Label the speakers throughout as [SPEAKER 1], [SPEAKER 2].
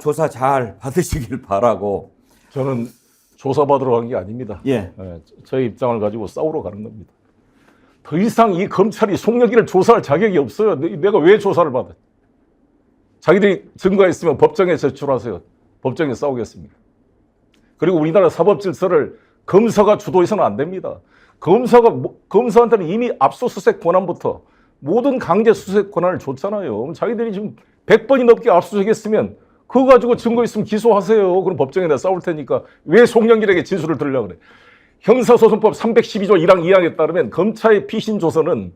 [SPEAKER 1] 조사 잘 받으시길 바라고.
[SPEAKER 2] 저는 조사받으러 간 게 아닙니다.
[SPEAKER 1] 예.
[SPEAKER 2] 저의 입장을 가지고 싸우러 가는 겁니다. 더 이상 이 검찰이 송영길을 조사할 자격이 없어요. 내가 왜 조사를 받아? 자기들이 증거가 있으면 법정에 제출하세요. 법정에 싸우겠습니다. 그리고 우리나라 사법질서를 검사가 주도해서는 안 됩니다. 검사한테는 이미 압수수색 권한부터 모든 강제 수색 권한을 줬잖아요. 자기들이 지금 100번이 넘게 압수수색했으면 그거 가지고 증거 있으면 기소하세요. 그럼 법정에 내가 싸울 테니까 왜 송영길에게 진술을 들으려고 그래? 형사소송법 312조 1항 2항에 따르면 검찰의 피신 조서는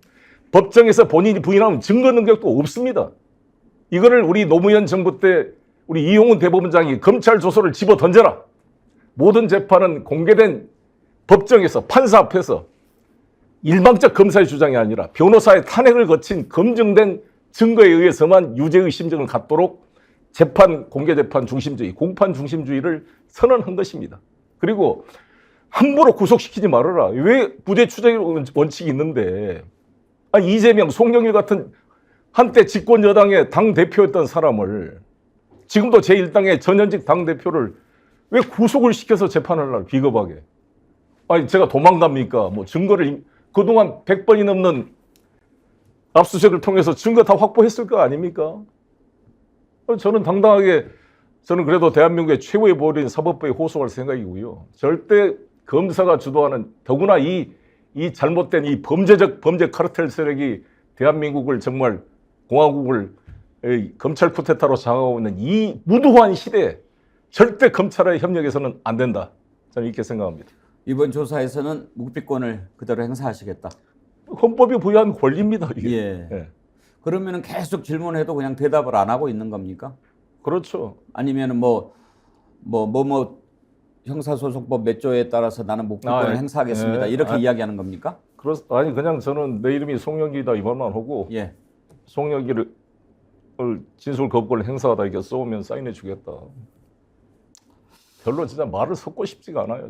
[SPEAKER 2] 법정에서 본인이 부인하면 증거 능력도 없습니다. 이거를 우리 노무현 정부 때 우리 이용훈 대법원장이 검찰 조서를 집어 던져라. 모든 재판은 공개된 법정에서 판사 앞에서 일방적 검사의 주장이 아니라 변호사의 탄핵을 거친 검증된 증거에 의해서만 유죄의 심정을 갖도록 재판, 공개재판 중심주의, 공판 중심주의를 선언한 것입니다. 그리고 함부로 구속시키지 말아라. 왜 부재 추정의 원칙이 있는데 이재명, 송영길 같은 한때 집권 여당의 당대표였던 사람을 지금도 제1당의 전현직 당대표를 왜 구속을 시켜서 재판을 하려고 비겁하게. 아니 제가 도망갑니까? 뭐 증거를 그동안 100번이 넘는 압수수색을 통해서 증거 다 확보했을 거 아닙니까? 저는 당당하게 저는 그래도 대한민국의 최고의 보리인 사법부에 호소할 생각이고요. 절대 검사가 주도하는 더구나 이 잘못된 이 범죄 카르텔 세력이 대한민국을 정말 공화국을 검찰 쿠데타로 장악하고 있는 이 무도한 시대에 절대 검찰의 협력에서는 안 된다. 저는 이렇게 생각합니다.
[SPEAKER 1] 이번 조사에서는 묵비권을 그대로 행사하시겠다.
[SPEAKER 2] 헌법이 부여한 권리입니다. 이게.
[SPEAKER 1] 예. 예. 그러면은 계속 질문해도 그냥 대답을 안 하고 있는 겁니까?
[SPEAKER 2] 그렇죠.
[SPEAKER 1] 아니면은 형사소송법 몇 조에 따라서 나는 묵비권을 행사하겠습니다. 이렇게 이야기하는 겁니까?
[SPEAKER 2] 아니 그냥 저는 내 이름이 송영길이다 이 말만 하고
[SPEAKER 1] 예.
[SPEAKER 2] 송영길을 진술 거부권을 행사하다 이렇게 써오면 사인해 주겠다. 별로 진짜 말을 섞고 싶지가 않아요.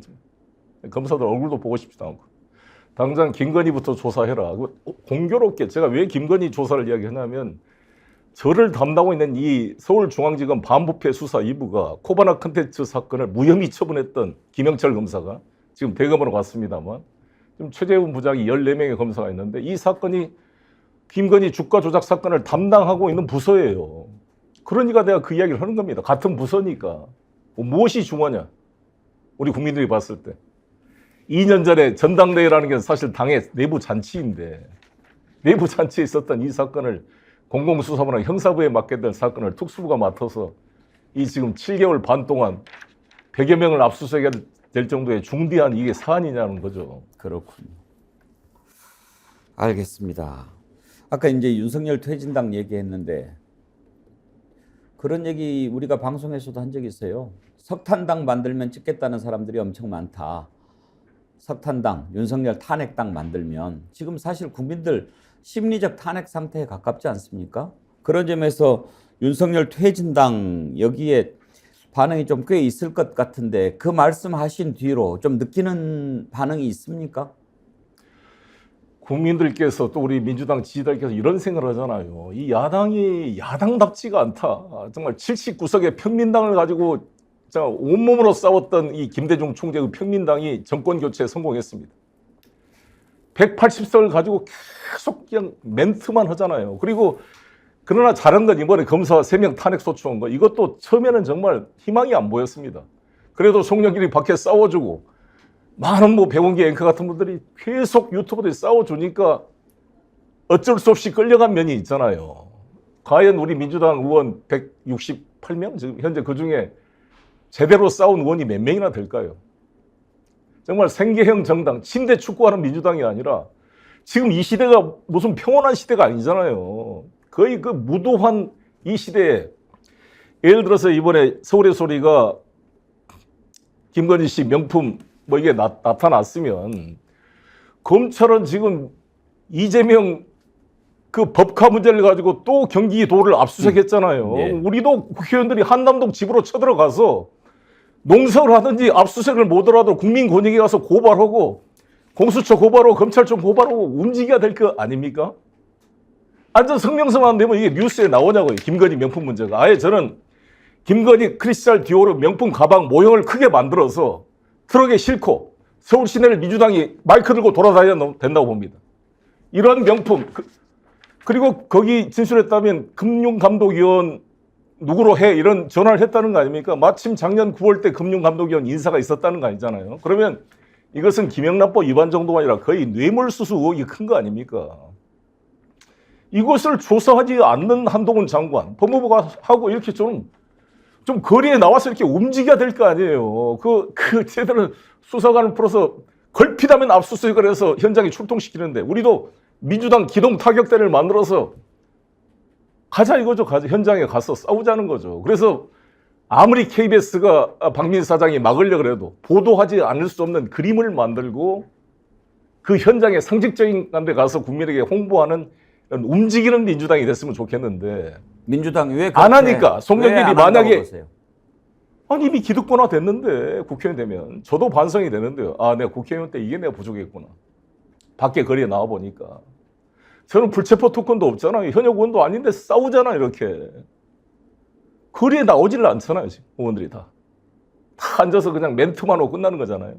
[SPEAKER 2] 검사들 얼굴도 보고 싶지도 않고. 당장 김건희부터 조사해라. 공교롭게 제가 왜 김건희 조사를 이야기하냐면 저를 담당하고 있는 이 서울중앙지검 반부패 수사 2부가 코바나 컨텐츠 사건을 무혐의 처분했던 김영철 검사가 지금 대검으로 갔습니다만 지금 최재훈 부장이 14명의 검사가 있는데 이 사건이 김건희 주가 조작 사건을 담당하고 있는 부서예요. 그러니까 내가 그 이야기를 하는 겁니다. 같은 부서니까. 무엇이 중요하냐? 우리 국민들이 봤을 때. 2년 전에 전당대회라는 게 사실 당의 내부 잔치인데 내부 잔치에 있었던 이 사건을 공공수사부나 형사부에 맡게 될 사건을 특수부가 맡아서 이 지금 7개월 반 동안 100여 명을 압수수색해야 될 정도의 중대한 이게 사안이냐는 거죠.
[SPEAKER 1] 그렇군요. 알겠습니다. 아까 이제 윤석열 퇴진당 얘기했는데 그런 얘기 우리가 방송에서도 한 적이 있어요. 석탄당 만들면 찍겠다는 사람들이 엄청 많다. 석탄당, 윤석열 탄핵당 만들면 지금 사실 국민들 심리적 탄핵 상태에 가깝지 않습니까? 그런 점에서 윤석열 퇴진당 여기에 반응이 좀 꽤 있을 것 같은데 그 말씀하신 뒤로 좀 느끼는 반응이 있습니까?
[SPEAKER 2] 국민들께서 또 우리 민주당 지지자들께서 이런 생각을 하잖아요. 이 야당이 야당답지가 않다. 정말 79석의 평민당을 가지고 온몸으로 싸웠던 이 김대중 총재의 평민당이 정권 교체에 성공했습니다. 180석을 가지고 계속 그냥 멘트만 하잖아요. 그리고 그러나 잘한 건 이번에 검사 3명 탄핵 소추한 거 이것도 처음에는 정말 희망이 안 보였습니다. 그래도 송영길이 밖에 싸워주고 많은 배원기 앵커 같은 분들이 계속 유튜브들이 싸워주니까 어쩔 수 없이 끌려간 면이 있잖아요. 과연 우리 민주당 의원 168명? 지금 현재 그중에 제대로 싸운 의원이 몇 명이나 될까요? 정말 생계형 정당, 침대 축구하는 민주당이 아니라 지금 이 시대가 무슨 평온한 시대가 아니잖아요. 거의 그 무도한 이 시대에 예를 들어서 이번에 서울의 소리가 김건희 씨 명품 이게 나타났으면 검찰은 지금 이재명 그 법카 문제를 가지고 또 경기도를 압수수색했잖아요.
[SPEAKER 1] 네.
[SPEAKER 2] 우리도 국회의원들이 한남동 집으로 쳐들어가서 농성을 하든지 압수수색을 못하더라도 국민권익위 가서 고발하고 공수처 고발하고 검찰청 고발하고 움직여야 될 거 아닙니까? 완전 성명서만 내면 이게 뉴스에 나오냐고요. 김건희 명품 문제가. 아예 저는 김건희 크리스탈 디오르 명품 가방 모형을 크게 만들어서 트럭에 싣고 서울 시내를 민주당이 마이크 들고 돌아다녀야 된다고 봅니다. 이런 명품, 그리고 거기 진술했다면 금융감독위원 누구로 해 이런 전화를 했다는 거 아닙니까? 마침 작년 9월 때 금융감독위원 인사가 있었다는 거 아니잖아요. 그러면 이것은 김영란법 위반 정도가 아니라 거의 뇌물수수 의혹이 큰 거 아닙니까? 이것을 조사하지 않는 한동훈 장관, 법무부가 하고 이렇게 좀 거리에 나와서 이렇게 움직여야 될 거 아니에요. 제대로 수사관을 풀어서 걸핏하면 압수수색을 해서 현장에 출동시키는데 우리도 민주당 기동 타격대를 만들어서 가자 이거죠. 현장에 가서 싸우자는 거죠. 그래서 아무리 KBS가 박민수 사장이 막으려고 해도 보도하지 않을 수 없는 그림을 만들고 그 현장에 상징적인 데 가서 국민에게 홍보하는 이런 움직이는 민주당이 됐으면 좋겠는데
[SPEAKER 1] 민주당이 왜
[SPEAKER 2] 안 하니까 송영길이 만약에
[SPEAKER 1] 보세요?
[SPEAKER 2] 아니 이미 기득권화 됐는데 국회의원 되면 저도 반성이 되는데요. 아, 내가 국회의원 때 이게 내가 부족했구나. 밖에 거리에 나와 보니까 저는 불체포 특권도 없잖아요. 현역 의원도 아닌데 싸우잖아 이렇게. 거리에 나오지를 않잖아요. 지금 의원들이 다 앉아서 그냥 멘트만 하고 끝나는 거잖아요.